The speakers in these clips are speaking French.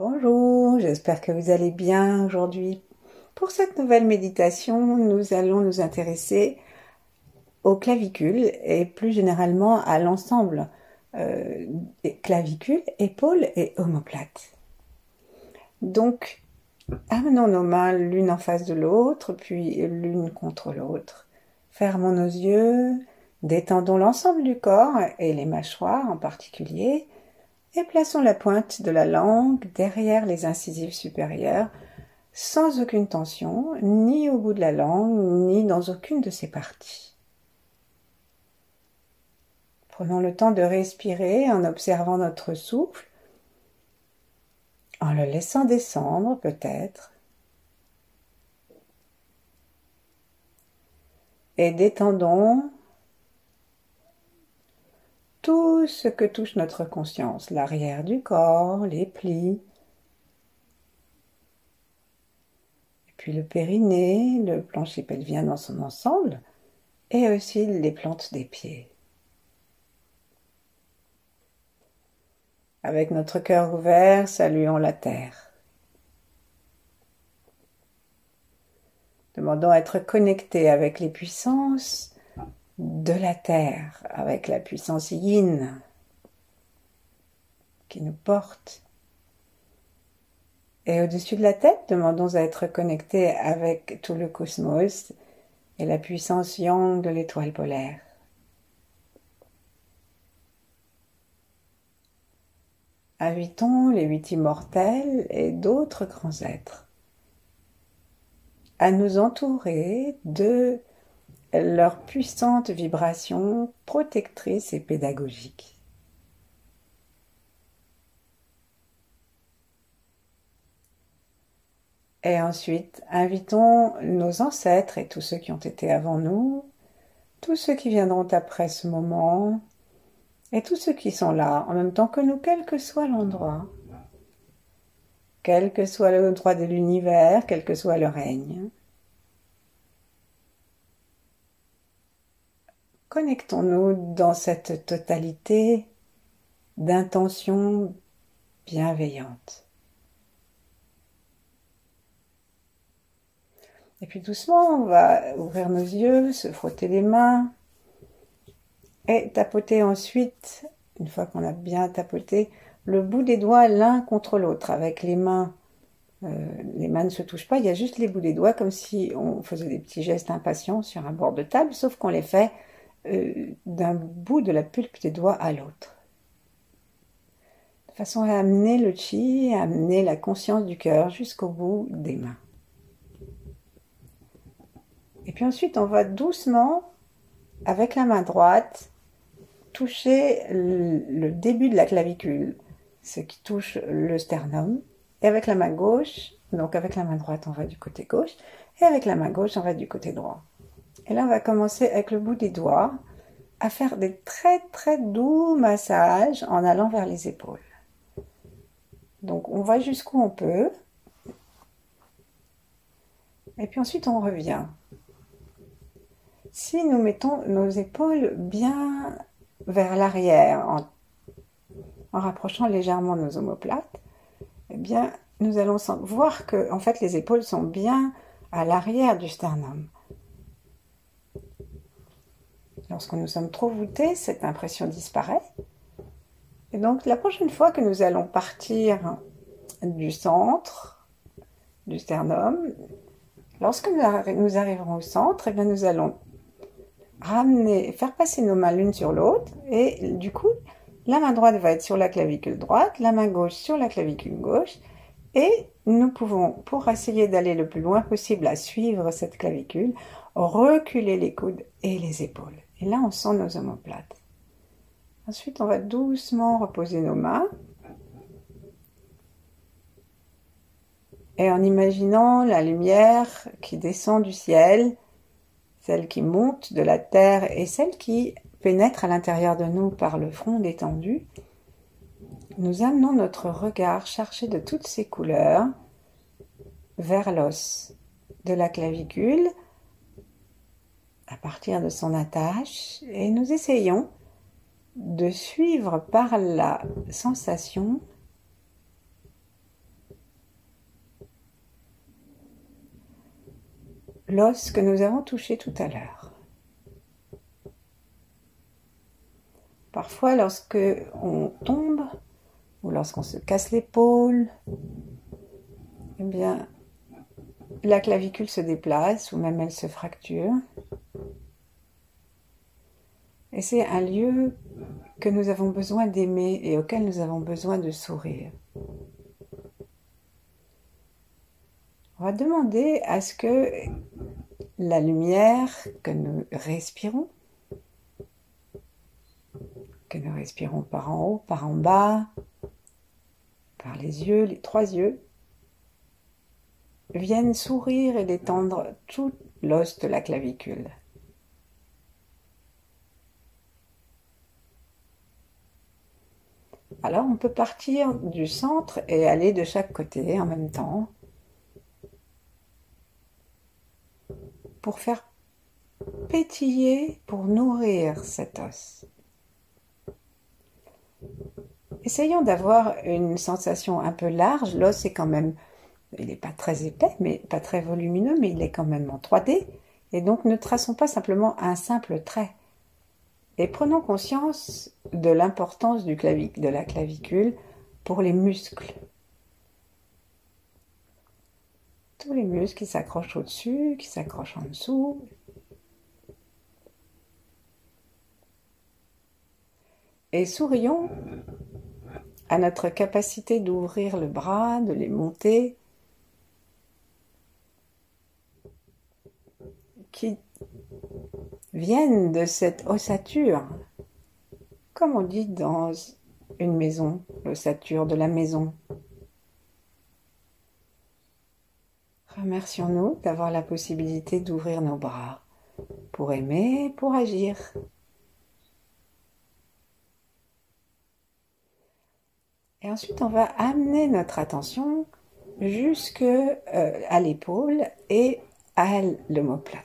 Bonjour, j'espère que vous allez bien aujourd'hui. Pour cette nouvelle méditation, nous allons nous intéresser aux clavicules et plus généralement à l'ensemble des clavicules, épaules et omoplates. Donc, amenons nos mains l'une en face de l'autre, puis l'une contre l'autre. Fermons nos yeux, détendons l'ensemble du corps et les mâchoires en particulier, et plaçons la pointe de la langue derrière les incisives supérieures, sans aucune tension, ni au bout de la langue, ni dans aucune de ses parties. Prenons le temps de respirer en observant notre souffle, en le laissant descendre peut-être, et détendons tout ce que touche notre conscience, l'arrière du corps, les plis, et puis le périnée, le plancher pelvien dans son ensemble, et aussi les plantes des pieds. Avec notre cœur ouvert, saluons la terre. Demandons à être connectés avec les puissances de la terre, avec la puissance yin qui nous porte. Et au-dessus de la tête, demandons à être connectés avec tout le cosmos et la puissance yang de l'étoile polaire. Invitons les 8 immortels et d'autres grands êtres à nous entourer de leur puissante vibration protectrice et pédagogique. Et ensuite, invitons nos ancêtres et tous ceux qui ont été avant nous, tous ceux qui viendront après ce moment, et tous ceux qui sont là en même temps que nous, quel que soit l'endroit, quel que soit l'endroit de l'univers, quel que soit le règne. Connectons-nous dans cette totalité d'intentions bienveillantes. Et puis doucement, on va ouvrir nos yeux, se frotter les mains et tapoter ensuite, une fois qu'on a bien tapoté, le bout des doigts l'un contre l'autre avec les mains. Les mains ne se touchent pas, il y a juste les bouts des doigts comme si on faisait des petits gestes impatients sur un bord de table, sauf qu'on les fait d'un bout de la pulpe des doigts à l'autre. De façon à amener le chi, à amener la conscience du cœur jusqu'au bout des mains. Et puis ensuite, on va doucement, avec la main droite, toucher le début de la clavicule, ce qui touche le sternum. Et avec la main gauche, donc avec la main droite, on va du côté gauche, et avec la main gauche, on va du côté droit. Et là, on va commencer avec le bout des doigts à faire des très très doux massages en allant vers les épaules. Donc, on va jusqu'où on peut. Et puis ensuite, on revient. Si nous mettons nos épaules bien vers l'arrière, en rapprochant légèrement nos omoplates, eh bien, nous allons voir que, en fait, les épaules sont bien à l'arrière du sternum. Lorsque nous sommes trop voûtés, cette impression disparaît. Et donc, la prochaine fois que nous allons partir du centre du sternum, lorsque nous arriverons au centre, eh bien, nous allons faire passer nos mains l'une sur l'autre, et du coup, la main droite va être sur la clavicule droite, la main gauche sur la clavicule gauche, et nous pouvons, pour essayer d'aller le plus loin possible à suivre cette clavicule, reculer les coudes et les épaules. Et là, on sent nos omoplates. Ensuite, on va doucement reposer nos mains. Et en imaginant la lumière qui descend du ciel, celle qui monte de la terre et celle qui pénètre à l'intérieur de nous par le front détendu, nous amenons notre regard chargé de toutes ces couleurs vers l'os de la clavicule, à partir de son attache, et nous essayons de suivre par la sensation l'os que nous avons touché tout à l'heure. Parfois, lorsque on tombe ou lorsqu'on se casse l'épaule, eh bien, la clavicule se déplace ou même elle se fracture. Et c'est un lieu que nous avons besoin d'aimer et auquel nous avons besoin de sourire. On va demander à ce que la lumière que nous respirons par en haut, par en bas, par les yeux, les 3 yeux, vienne sourire et détendre tout l'os de la clavicule. Alors on peut partir du centre et aller de chaque côté en même temps pour faire pétiller, pour nourrir cet os. Essayons d'avoir une sensation un peu large. L'os est quand même, il n'est pas très épais, mais pas très volumineux, mais il est quand même en 3D. Et donc ne traçons pas simplement un simple trait. Et prenons conscience de l'importance de la clavicule pour les muscles. Tous les muscles qui s'accrochent au-dessus, qui s'accrochent en dessous. Et sourions à notre capacité d'ouvrir le bras, de les monter, qui viennent de cette ossature, comme on dit dans une maison, l'ossature de la maison. Remercions-nous d'avoir la possibilité d'ouvrir nos bras pour aimer, pour agir. Et ensuite, on va amener notre attention jusque à l'épaule et à l'omoplate.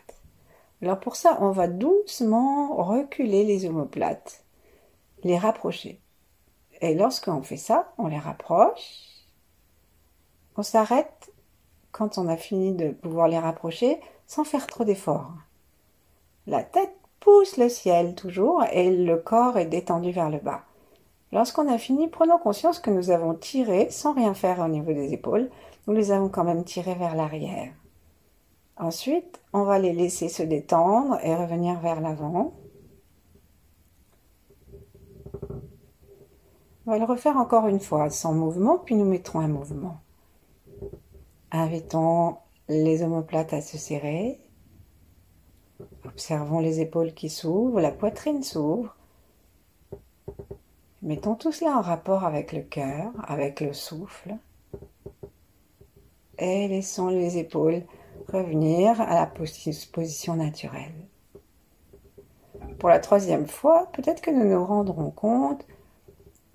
Alors pour ça, on va doucement reculer les omoplates, les rapprocher. Et lorsqu'on fait ça, on les rapproche. On s'arrête quand on a fini de pouvoir les rapprocher sans faire trop d'efforts. La tête pousse le ciel toujours et le corps est détendu vers le bas. Lorsqu'on a fini, prenons conscience que nous avons tiré sans rien faire au niveau des épaules. Nous les avons quand même tirés vers l'arrière. Ensuite, on va les laisser se détendre et revenir vers l'avant. On va le refaire encore une fois, sans mouvement, puis nous mettrons un mouvement. Invitons les omoplates à se serrer. Observons les épaules qui s'ouvrent, la poitrine s'ouvre. Mettons tout cela en rapport avec le cœur, avec le souffle. Et laissons les épaules revenir à la position naturelle. Pour la 3e fois, peut-être que nous nous rendrons compte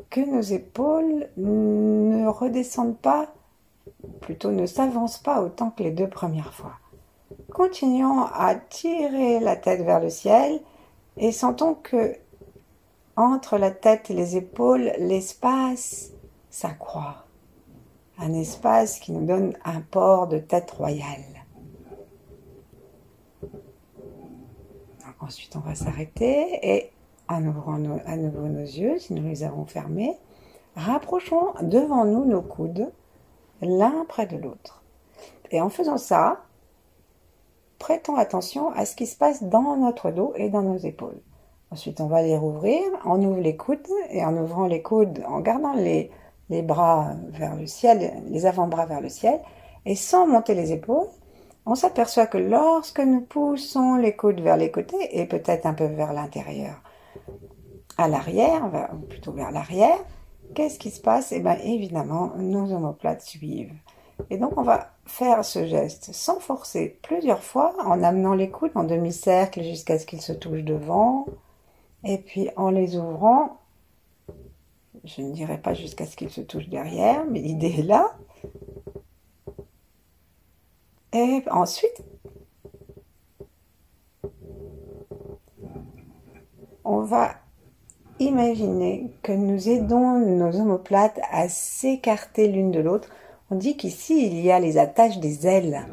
que nos épaules ne redescendent pas, plutôt ne s'avancent pas autant que les 2 premières fois. Continuons à tirer la tête vers le ciel et sentons que entre la tête et les épaules, l'espace s'accroît. Un espace qui nous donne un port de tête royale. Ensuite, on va s'arrêter et en ouvrant à nouveau nos yeux, si nous les avons fermés, rapprochons devant nous nos coudes, l'un près de l'autre. Et en faisant ça, prêtons attention à ce qui se passe dans notre dos et dans nos épaules. Ensuite, on va les rouvrir, on ouvre les coudes et en ouvrant les coudes, en gardant les bras vers le ciel, les avant-bras vers le ciel, et sans monter les épaules, on s'aperçoit que lorsque nous poussons les coudes vers les côtés et peut-être un peu vers l'intérieur, à l'arrière, ou plutôt vers l'arrière, qu'est-ce qui se passe? Eh bien, évidemment, nos omoplates suivent. Et donc, on va faire ce geste sans forcer plusieurs fois, en amenant les coudes en demi-cercle jusqu'à ce qu'ils se touchent devant, et puis en les ouvrant, je ne dirais pas jusqu'à ce qu'ils se touchent derrière, mais l'idée est là. Et ensuite, on va imaginer que nous aidons nos omoplates à s'écarter l'une de l'autre. On dit qu'ici, il y a les attaches des ailes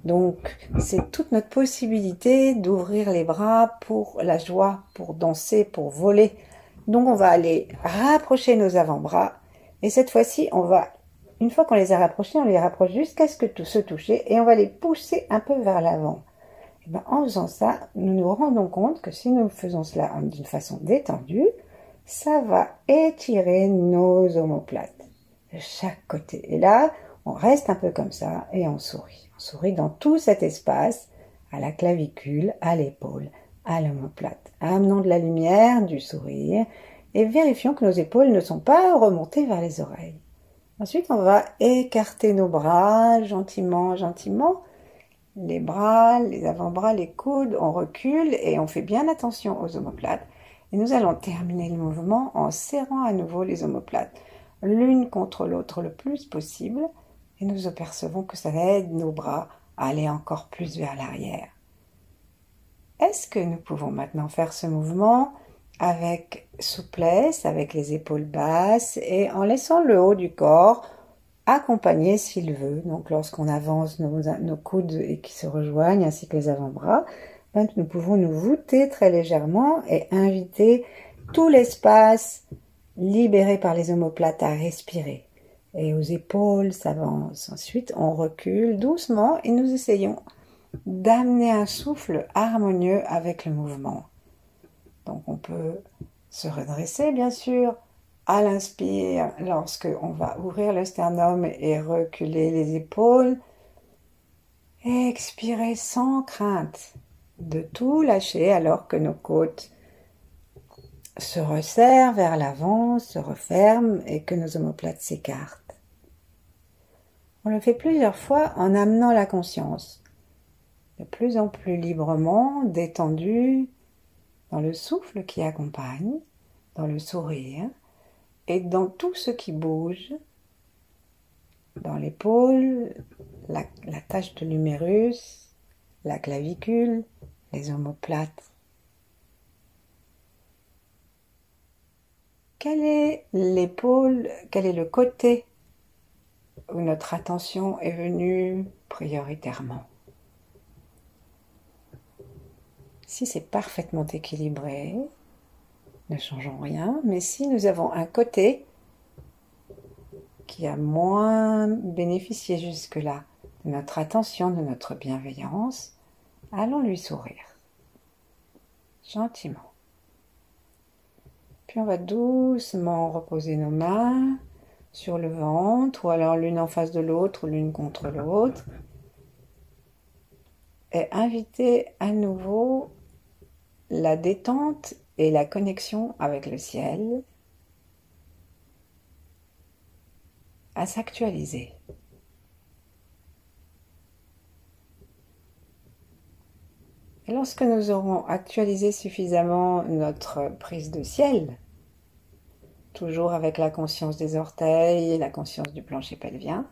Donc, c'est toute notre possibilité d'ouvrir les bras pour la joie, pour danser, pour voler. Donc, on va aller rapprocher nos avant-bras. Et cette fois-ci, une fois qu'on les a rapprochés, on les rapproche jusqu'à ce que tout se touche et on va les pousser un peu vers l'avant. Et ben, en faisant ça, nous nous rendons compte que si nous faisons cela d'une façon détendue, ça va étirer nos omoplates de chaque côté. Et là, on reste un peu comme ça et on sourit. On sourit dans tout cet espace, à la clavicule, à l'épaule, à l'omoplate, amenant de la lumière, du sourire, et vérifions que nos épaules ne sont pas remontées vers les oreilles. Ensuite, on va écarter nos bras gentiment, gentiment. Les bras, les avant-bras, les coudes, on recule et on fait bien attention aux omoplates. Et nous allons terminer le mouvement en serrant à nouveau les omoplates, l'une contre l'autre le plus possible. Et nous apercevons que ça aide nos bras à aller encore plus vers l'arrière. Est-ce que nous pouvons maintenant faire ce mouvement avec souplesse, avec les épaules basses et en laissant le haut du corps accompagner s'il veut. Donc lorsqu'on avance nos coudes et qui se rejoignent ainsi que les avant-bras, nous pouvons nous voûter très légèrement et inviter tout l'espace libéré par les omoplates à respirer. Et aux épaules s'avance. Ensuite, on recule doucement et nous essayons d'amener un souffle harmonieux avec le mouvement. Donc on peut se redresser bien sûr à l'inspire lorsque on va ouvrir le sternum et reculer les épaules. Expirer sans crainte de tout lâcher alors que nos côtes se resserrent vers l'avant, se referment et que nos omoplates s'écartent. On le fait plusieurs fois en amenant la conscience de plus en plus librement, détendu, dans le souffle qui accompagne, dans le sourire et dans tout ce qui bouge, dans l'épaule, la tache de l'humérus, la clavicule, les omoplates. Quelle est l'épaule, quel est le côté où notre attention est venue prioritairement? Si c'est parfaitement équilibré, ne changeons rien, mais si nous avons un côté qui a moins bénéficié jusque-là de notre attention, de notre bienveillance, allons lui sourire, gentiment. Puis on va doucement reposer nos mains sur le ventre, ou alors l'une en face de l'autre, ou l'une contre l'autre, et inviter à nouveau la détente et la connexion avec le ciel à s'actualiser. Et lorsque nous aurons actualisé suffisamment notre prise de ciel, toujours avec la conscience des orteils et la conscience du plancher pelvien,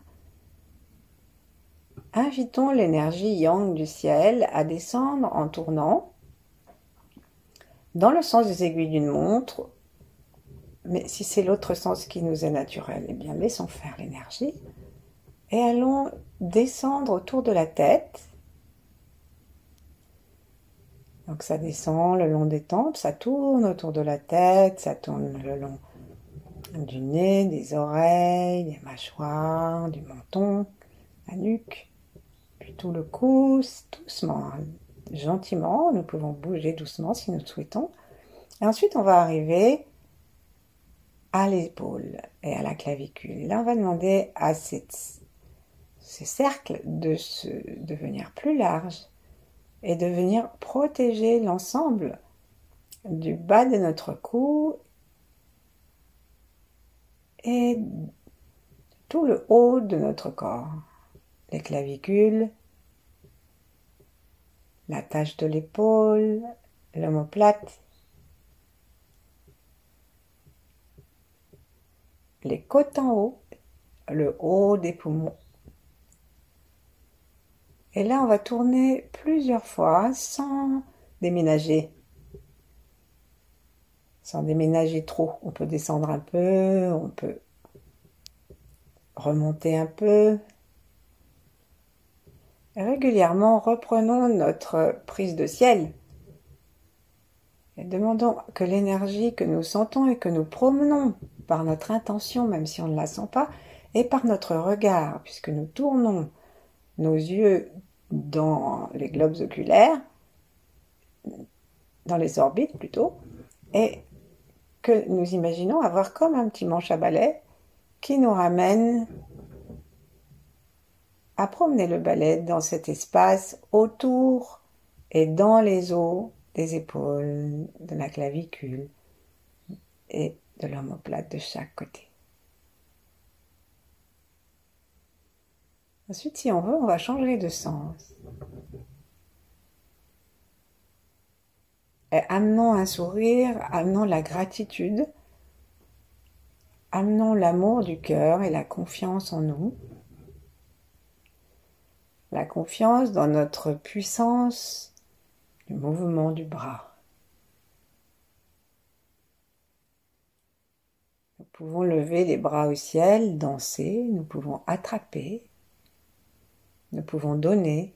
invitons l'énergie yang du ciel à descendre en tournant dans le sens des aiguilles d'une montre, mais si c'est l'autre sens qui nous est naturel, eh bien laissons faire l'énergie et allons descendre autour de la tête. Donc ça descend le long des tempes, ça tourne autour de la tête, ça tourne le long du nez, des oreilles, des mâchoires, du menton, la nuque, puis tout le cou, doucement, gentiment, nous pouvons bouger doucement si nous le souhaitons. Et ensuite, on va arriver à l'épaule et à la clavicule. Et là, on va demander à ces cercles de devenir plus larges et de venir protéger l'ensemble du bas de notre cou et tout le haut de notre corps. Les clavicules, la tache de l'épaule, l'omoplate, les côtes en haut, le haut des poumons. Et là, on va tourner plusieurs fois sans déménager. Sans déménager trop. On peut descendre un peu, on peut remonter un peu. Régulièrement, reprenons notre prise de ciel et demandons que l'énergie que nous sentons et que nous promenons par notre intention, même si on ne la sent pas, et par notre regard, puisque nous tournons nos yeux dans les globes oculaires, dans les orbites plutôt, et que nous imaginons avoir comme un petit manche à balai qui nous ramène à promener le balai dans cet espace autour et dans les os des épaules, de la clavicule et de l'omoplate de chaque côté. Ensuite, si on veut, on va changer de sens. Et amenons un sourire, amenons la gratitude, amenons l'amour du cœur et la confiance en nous. La confiance dans notre puissance du mouvement du bras. Nous pouvons lever les bras au ciel, danser, nous pouvons attraper, nous pouvons donner.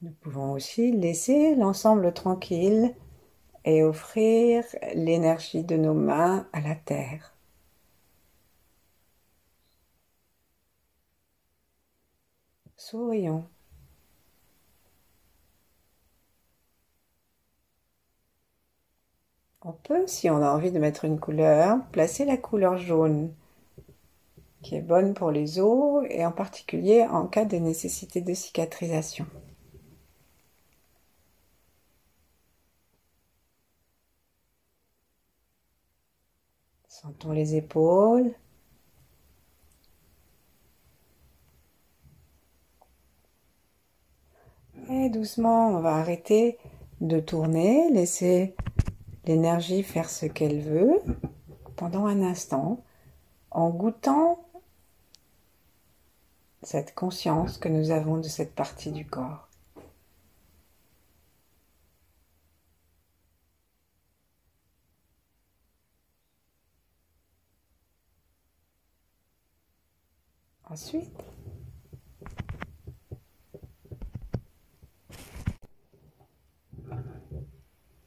Nous pouvons aussi laisser l'ensemble tranquille et offrir l'énergie de nos mains à la terre. Sourions. On peut, si on a envie de mettre une couleur, placer la couleur jaune, qui est bonne pour les os et en particulier en cas de nécessité de cicatrisation. Sentons les épaules. Et doucement, on va arrêter de tourner, laisser l'énergie faire ce qu'elle veut pendant un instant, en goûtant cette conscience que nous avons de cette partie du corps. Ensuite,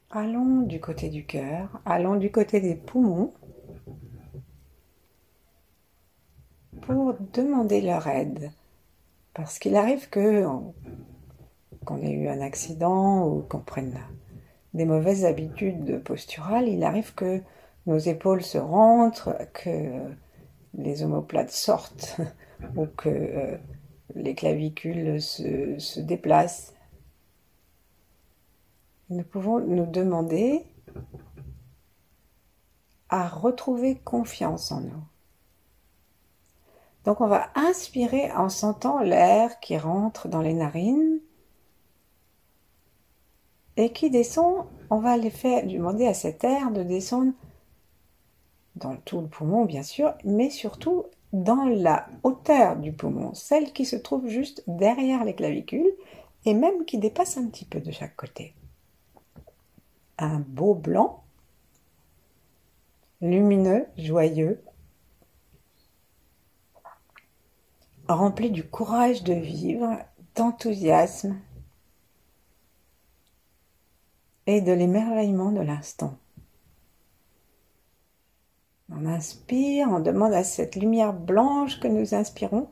allons du côté du cœur, allons du côté des poumons pour demander leur aide. Parce qu'il arrive qu'on ait eu un accident ou qu'on prenne des mauvaises habitudes posturales, il arrive que nos épaules se rentrent, que les omoplates sortent ou que les clavicules se déplacent. Nous pouvons nous demander à retrouver confiance en nous. Donc on va inspirer en sentant l'air qui rentre dans les narines et qui descend. On va demander à cet air de descendre dans tout le poumon bien sûr, mais surtout dans la hauteur du poumon, celle qui se trouve juste derrière les clavicules et même qui dépasse un petit peu de chaque côté. Un beau blanc, lumineux, joyeux, rempli du courage de vivre, d'enthousiasme et de l'émerveillement de l'instant. On inspire, on demande à cette lumière blanche que nous inspirons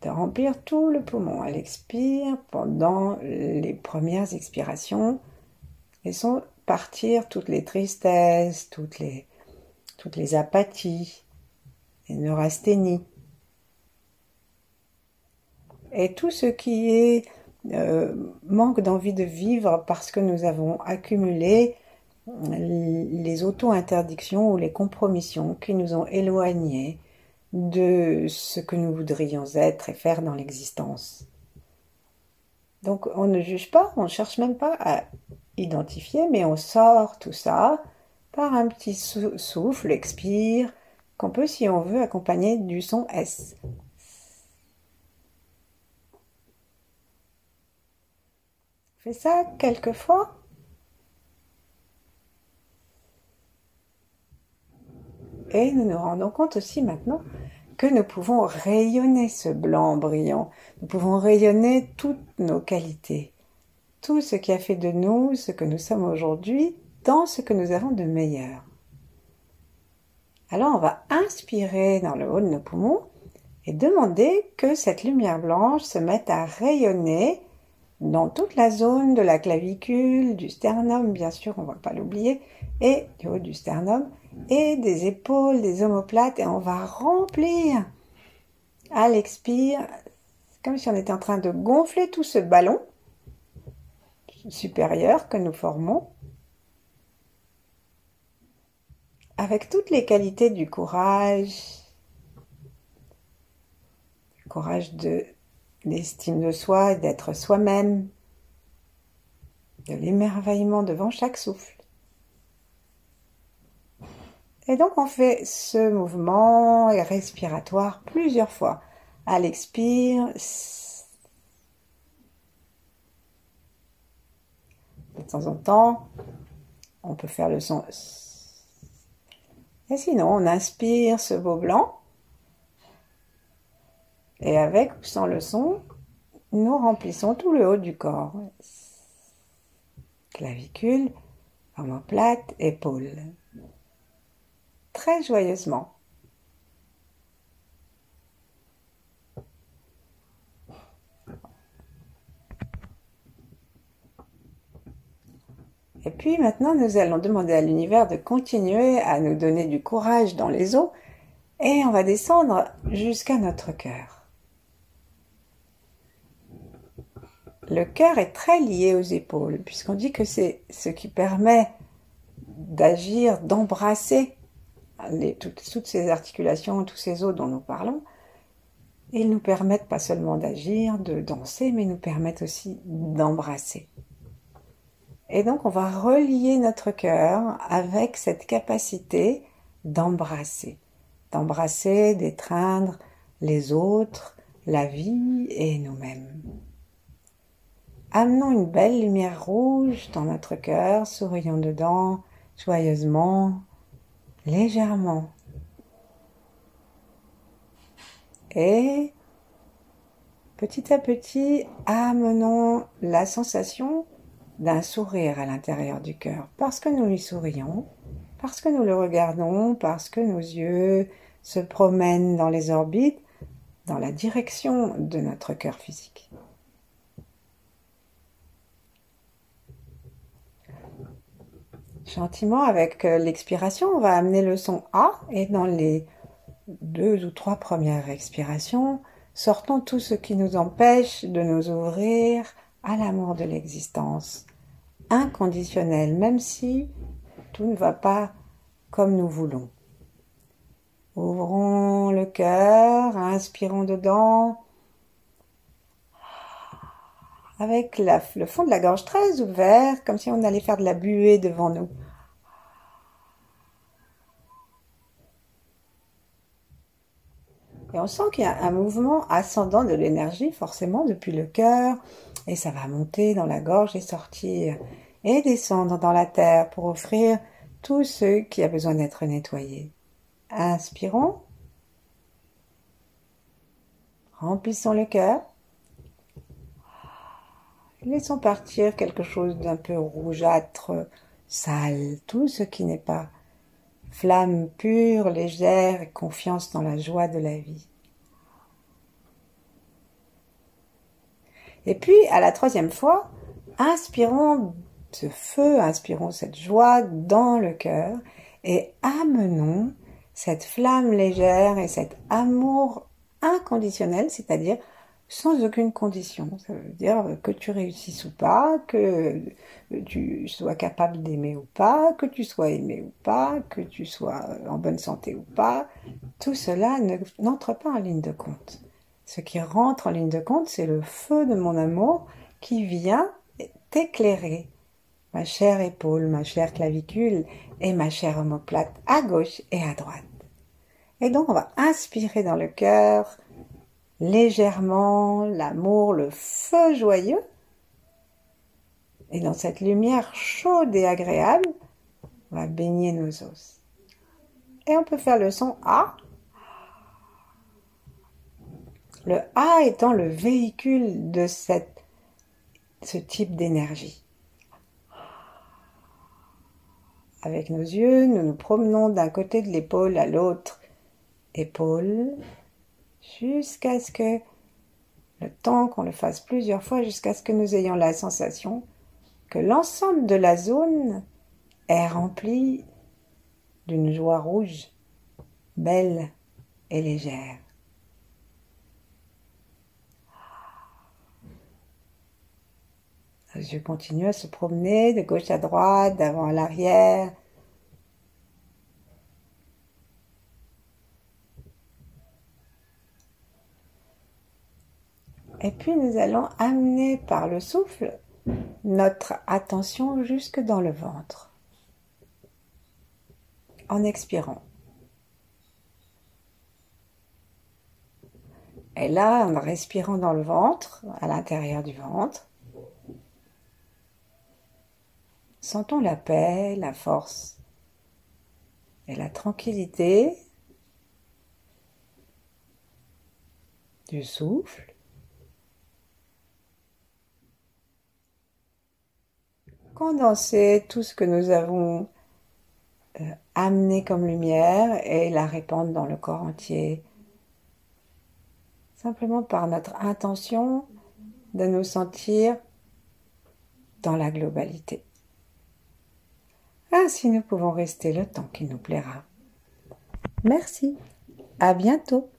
de remplir tout le poumon. Elle expire pendant les premières expirations. Laissons partir toutes les tristesses, toutes les apathies, les neurasthénies. Et tout ce qui est manque d'envie de vivre parce que nous avons accumulé les auto-interdictions ou les compromissions qui nous ont éloignés de ce que nous voudrions être et faire dans l'existence. Donc on ne juge pas, on ne cherche même pas à identifier, mais on sort tout ça par un petit souffle, expire, qu'on peut, si on veut, accompagner du son S. On fait ça quelques fois. Et nous nous rendons compte aussi maintenant que nous pouvons rayonner ce blanc brillant. Nous pouvons rayonner toutes nos qualités, tout ce qui a fait de nous ce que nous sommes aujourd'hui, dans ce que nous avons de meilleur. Alors on va inspirer dans le haut de nos poumons et demander que cette lumière blanche se mette à rayonner dans toute la zone de la clavicule, du sternum, bien sûr, on ne va pas l'oublier, et du haut du sternum, et des épaules, des omoplates, et on va remplir à l'expire, comme si on était en train de gonfler tout ce ballon supérieur que nous formons, avec toutes les qualités du courage de l'estime de soi, d'être soi-même, de l'émerveillement devant chaque souffle. Et donc on fait ce mouvement respiratoire plusieurs fois. À l'expire, de temps en temps, on peut faire le son. Et sinon, on inspire ce beau blanc. Et avec ou sans le son, nous remplissons tout le haut du corps. Clavicule, omoplate, épaules. Très joyeusement. Et puis maintenant, nous allons demander à l'univers de continuer à nous donner du courage dans les os et on va descendre jusqu'à notre cœur. Le cœur est très lié aux épaules, puisqu'on dit que c'est ce qui permet d'agir, d'embrasser toutes ces articulations, tous ces os dont nous parlons. Ils nous permettent pas seulement d'agir, de danser, mais nous permettent aussi d'embrasser. Et donc on va relier notre cœur avec cette capacité d'embrasser, d'étreindre les autres, la vie et nous-mêmes. Amenons une belle lumière rouge dans notre cœur, sourions dedans, joyeusement, légèrement. Et petit à petit, amenons la sensation d'un sourire à l'intérieur du cœur, parce que nous lui sourions, parce que nous le regardons, parce que nos yeux se promènent dans les orbites, dans la direction de notre cœur physique. Gentiment, avec l'expiration, on va amener le son A, et dans les 2 ou 3 premières expirations, sortons tout ce qui nous empêche de nous ouvrir à l'amour de l'existence, inconditionnel, même si tout ne va pas comme nous voulons. Ouvrons le cœur, inspirons dedans, avec le fond de la gorge très ouvert, comme si on allait faire de la buée devant nous. Et on sent qu'il y a un mouvement ascendant de l'énergie, forcément, depuis le cœur, et ça va monter dans la gorge et sortir, et descendre dans la terre pour offrir tout ce qui a besoin d'être nettoyé. Inspirons, remplissons le cœur, laissons partir quelque chose d'un peu rougeâtre, sale, tout ce qui n'est pas flamme pure, légère, et confiance dans la joie de la vie. Et puis, à la 3e fois, inspirons ce feu, inspirons cette joie dans le cœur et amenons cette flamme légère et cet amour inconditionnel, c'est-à-dire sans aucune condition. Ça veut dire que tu réussisses ou pas, que tu sois capable d'aimer ou pas, que tu sois aimé ou pas, que tu sois en bonne santé ou pas. Tout cela n'entre pas en ligne de compte. Ce qui rentre en ligne de compte, c'est le feu de mon amour qui vient t'éclairer. Ma chère épaule, ma chère clavicule et ma chère omoplate à gauche et à droite. Et donc on va inspirer dans le cœur légèrement l'amour, le feu joyeux. Et dans cette lumière chaude et agréable, on va baigner nos os. Et on peut faire le son A. Le A étant le véhicule de ce type d'énergie. Avec nos yeux, nous nous promenons d'un côté de l'épaule à l'autre épaule, jusqu'à ce que, le temps qu'on le fasse plusieurs fois, jusqu'à ce que nous ayons la sensation que l'ensemble de la zone est rempli d'une joie rouge, belle et légère. Nos yeux continuent à se promener de gauche à droite, d'avant à l'arrière. Et puis nous allons amener par le souffle notre attention jusque dans le ventre, en expirant. Et là, en respirant dans le ventre, à l'intérieur du ventre, sentons la paix, la force et la tranquillité du souffle. Condenser tout ce que nous avons amené comme lumière et la répandre dans le corps entier, simplement par notre intention de nous sentir dans la globalité. Ainsi nous pouvons rester le temps qui nous plaira. Merci, à bientôt.